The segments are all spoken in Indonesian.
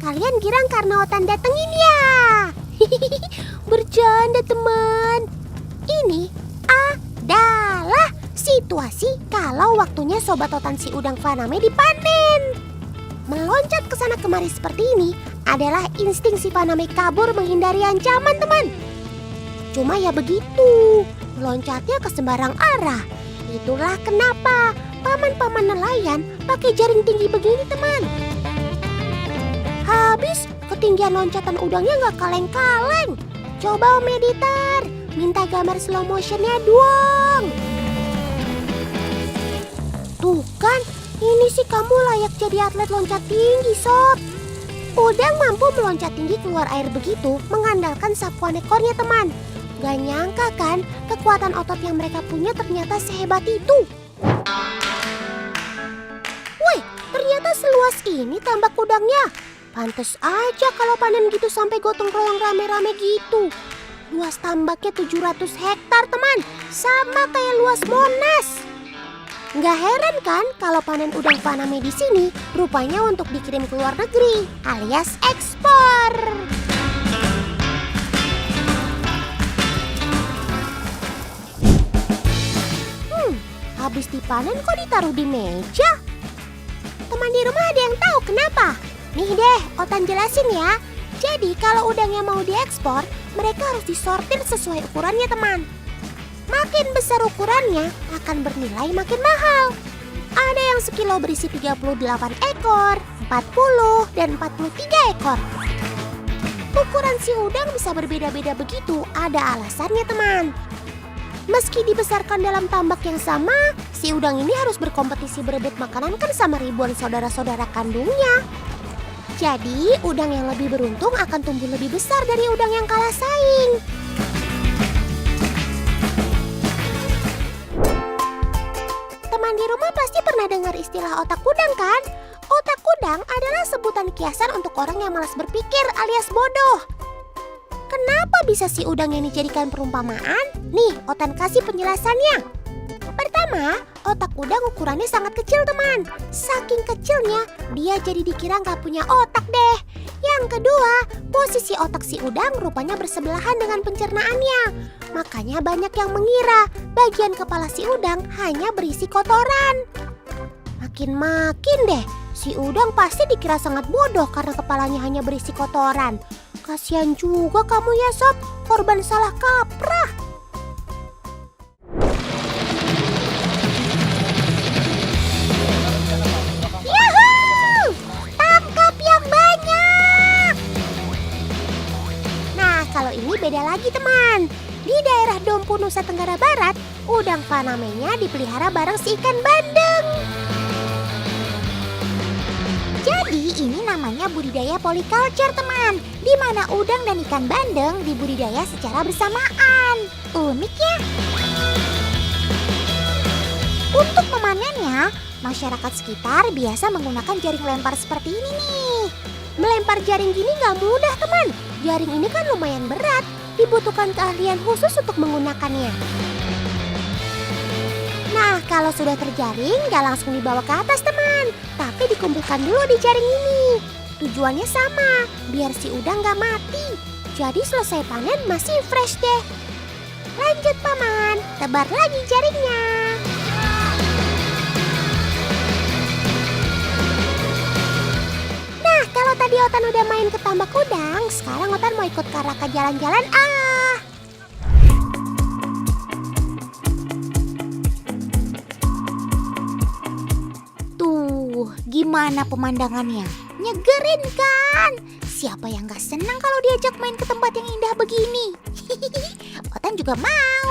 kalian girang karena Otan datengin ya? Bercanda teman. Ini adalah situasi kalau waktunya Sobat Otan si udang Faname dipanen. Meloncat ke sana kemari seperti ini adalah insting si Faname kabur menghindari ancaman teman. Cuma ya begitu, loncatnya ke sembarang arah. Itulah kenapa paman-paman nelayan pakai jaring tinggi begini teman. Habis ketinggian loncatan udangnya gak kaleng-kaleng. Coba Om Editor, minta gambar slow motionnya dong. Tuh kan, ini sih kamu layak jadi atlet loncat tinggi sob. Udang mampu meloncat tinggi keluar air begitu mengandalkan sapuan ekornya teman. Gak nyangka kan kekuatan otot yang mereka punya ternyata sehebat itu. Wih, ternyata seluas ini tambak udangnya. Pantes aja kalau panen gitu sampai gotong royong rame-rame gitu. Luas tambaknya 700 hektar teman, sama kayak luas Monas. Nggak heran kan kalau panen udang Faname di sini rupanya untuk dikirim ke luar negeri alias ekspor. Habis dipanen kok ditaruh di meja? Teman di rumah ada yang tahu kenapa? Nih deh, Otan jelasin ya. Jadi kalau udangnya mau diekspor, mereka harus disortir sesuai ukurannya teman. Makin besar ukurannya, akan bernilai makin mahal. Ada yang sekilo berisi 38 ekor, 40, dan 43 ekor. Ukuran si udang bisa berbeda-beda begitu, ada alasannya teman. Meski dibesarkan dalam tambak yang sama, si udang ini harus berkompetisi berebut makanan kan sama ribuan saudara-saudara kandungnya. Jadi, udang yang lebih beruntung akan tumbuh lebih besar dari udang yang kalah saing. Teman di rumah pasti pernah dengar istilah otak udang kan? Otak udang adalah sebutan kiasan untuk orang yang malas berpikir alias bodoh. Kenapa bisa si udang yang dijadikan perumpamaan? Nih, Otan kasih penjelasannya. Pertama, otak udang ukurannya sangat kecil teman. Saking kecilnya, dia jadi dikira nggak punya otak deh. Yang kedua, posisi otak si udang rupanya bersebelahan dengan pencernaannya. Makanya banyak yang mengira bagian kepala si udang hanya berisi kotoran. Makin deh, si udang pasti dikira sangat bodoh karena kepalanya hanya berisi kotoran. Kasihan juga kamu ya sob, korban salah kaprah. Yuhuu, tangkap yang banyak. Nah, kalau ini beda lagi teman. Di daerah Dompu Nusa Tenggara Barat, udang Faname-nya dipelihara bareng si ikan bandeng. Jadi ini namanya budidaya polyculture teman, di mana udang dan ikan bandeng dibudidaya secara bersamaan. Unik ya. Untuk memanennya, masyarakat sekitar biasa menggunakan jaring lempar seperti ini nih. Melempar jaring gini nggak mudah teman. Jaring ini kan lumayan berat, dibutuhkan keahlian khusus untuk menggunakannya. Nah, kalau sudah terjaring, nggak langsung dibawa ke atas teman, tapi dikumpulkan dulu di jaring ini. Tujuannya sama, biar si udang nggak mati. Jadi selesai panen masih fresh deh. Lanjut paman, tebar lagi jaringnya. Nah, kalau tadi Otan udah main ke tambak udang, sekarang Otan mau ikut Karaka jalan-jalan Gimana pemandangannya? Nyegerin kan? Siapa yang gak senang kalau diajak main ke tempat yang indah begini? Otan juga mau.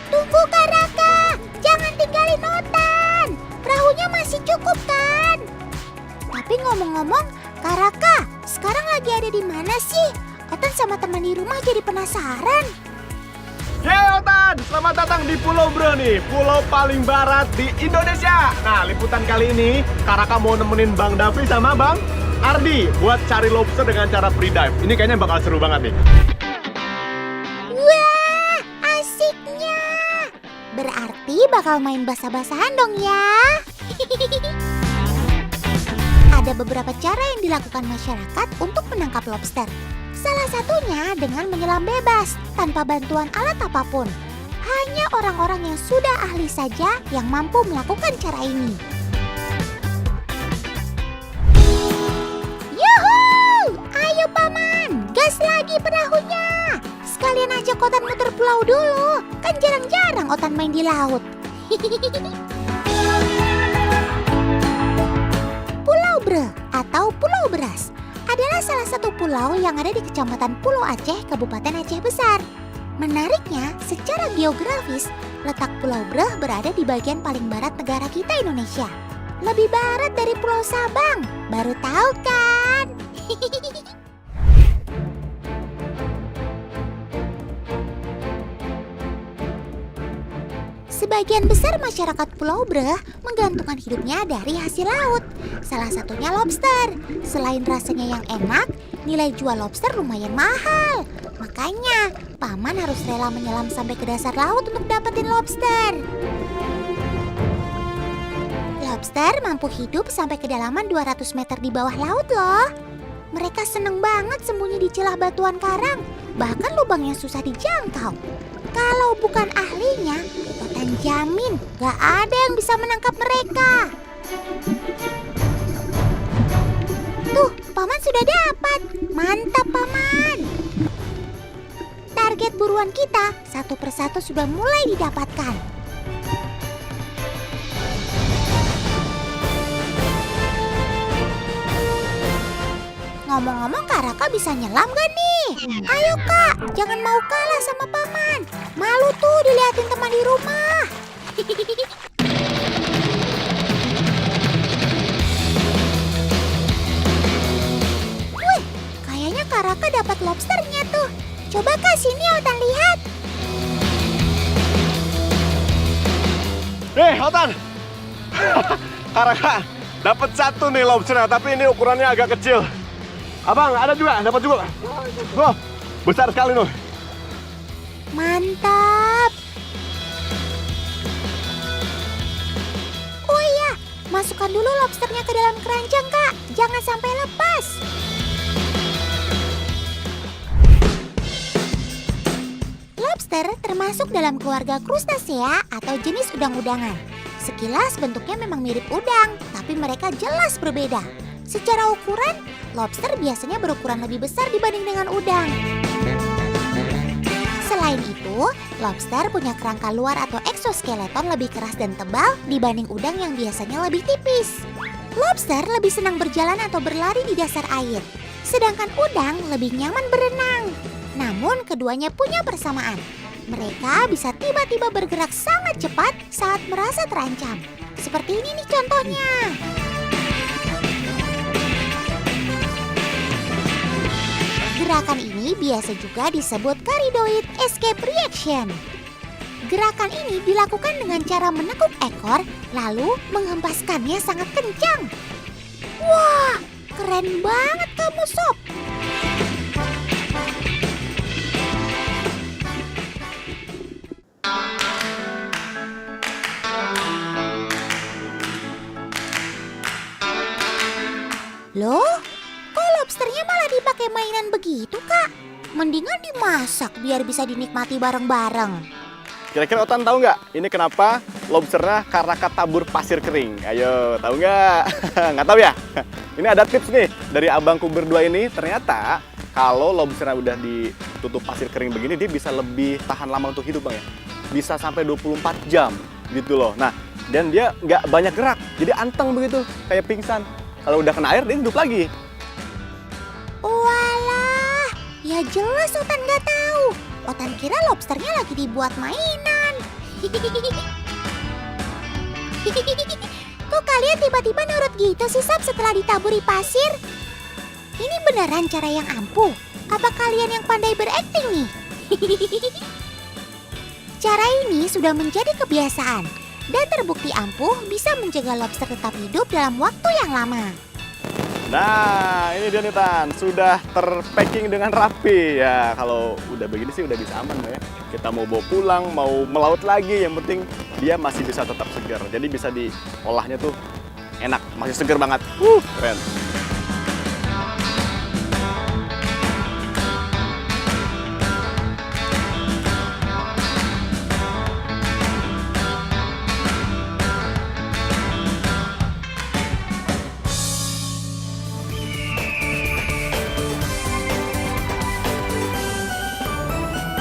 Tunggu Karaka, jangan tinggalin Otan. Perahunya masih cukup kan? Tapi ngomong-ngomong, Karaka, sekarang lagi ada di mana sih? Otan sama teman di rumah jadi penasaran. Yeay Otan, selamat datang di Pulau Broni, pulau paling barat di Indonesia. Nah, liputan kali ini Karaka mau nemenin Bang Davi sama Bang Ardi buat cari lobster dengan cara free dive. Ini kayaknya bakal seru banget nih. Wah, asiknya. Berarti bakal main basah-basahan dong ya. Ada beberapa cara yang dilakukan masyarakat untuk menangkap lobster. Salah satunya dengan menyelam bebas, tanpa bantuan alat apapun. Hanya orang-orang yang sudah ahli saja yang mampu melakukan cara ini. Yuhuu! Ayo Paman, gas lagi perahunya. Sekalian ajak Otan muter pulau dulu. Kan jarang-jarang Otan main di laut. Pulau Bre atau Pulau Beras adalah salah satu pulau yang ada di Kecamatan Pulau Aceh, Kabupaten Aceh Besar. Menariknya, secara geografis, letak Pulau Bre berada di bagian paling barat negara kita Indonesia. Lebih barat dari Pulau Sabang. Baru tahu kan? Sebagian besar masyarakat Pulau Bre menggantungkan hidupnya dari hasil laut. Salah satunya lobster. Selain rasanya yang enak, nilai jual lobster lumayan mahal. Makanya, Paman harus rela menyelam sampai ke dasar laut untuk dapetin lobster. Lobster mampu hidup sampai kedalaman 200 meter di bawah laut loh. Mereka seneng banget sembunyi di celah batuan karang, bahkan lubang yang susah dijangkau. Kalau bukan ahlinya, Otan jamin gak ada yang bisa menangkap mereka. Tuh, Paman sudah dapat. Mantap, Paman. Target buruan kita satu persatu sudah mulai didapatkan. Ngomong-ngomong, Kak Raka bisa nyelam gak nih? Ayo Kak, jangan mau kalah sama Paman. Malu tuh diliatin teman di rumah. Wih, kayaknya Kak Raka dapat lobsternya tuh. Coba Kak, sini Otan lihat. Otan. Karaka, dapat satu nih lobsternya, tapi ini ukurannya agak kecil. Abang, ada juga, dapat juga. Wah, besar sekali loh. Mantap. Oh iya, masukkan dulu lobsternya ke dalam keranjang, Kak. Jangan sampai lepas. Lobster termasuk dalam keluarga Crustacea atau jenis udang-udangan. Sekilas bentuknya memang mirip udang, tapi mereka jelas berbeda. Secara ukuran, lobster biasanya berukuran lebih besar dibanding dengan udang. Selain itu, lobster punya kerangka luar atau eksoskeleton lebih keras dan tebal dibanding udang yang biasanya lebih tipis. Lobster lebih senang berjalan atau berlari di dasar air, sedangkan udang lebih nyaman berenang. Namun keduanya punya persamaan. Mereka bisa tiba-tiba bergerak sangat cepat saat merasa terancam. Seperti ini nih contohnya. Gerakan ini biasa juga disebut caridoid escape reaction. Gerakan ini dilakukan dengan cara menekuk ekor lalu menghempaskannya sangat kencang. Wah, keren banget kamu Sob. Loh? Kok lobsternya malah dipakai mainan begitu, Kak? Mendingan dimasak biar bisa dinikmati bareng-bareng. Kira-kira Otan tahu nggak? Ini kenapa lobsternya Karaka tabur pasir kering? Ayo, tahu nggak? Nggak tahu ya? Ini ada tips nih dari abangku berdua ini. Ternyata kalau lobsternya udah ditutup pasir kering begini, dia bisa lebih tahan lama untuk hidup, Bang ya. Bisa sampai 24 jam gitu loh. Nah, dan dia nggak banyak gerak, jadi anteng begitu, kayak pingsan. Kalau udah kena air, dia hidup lagi. Walah, ya jelas Otan nggak tahu. Otan kira lobsternya lagi dibuat mainan. Kok kalian tiba-tiba nurut gitu sih Sab setelah ditaburi pasir? Ini beneran cara yang ampuh? Apa kalian yang pandai berakting nih? Cara ini sudah menjadi kebiasaan dan terbukti ampuh bisa mencegah lobster tetap hidup dalam waktu yang lama. Nah, ini dia nih Tan, sudah terpacking dengan rapi ya. Kalau udah begini sih udah bisa aman ya. Kita mau bawa pulang, mau melaut lagi, yang penting dia masih bisa tetap segar. Jadi bisa diolahnya tuh enak, masih segar banget. Keren.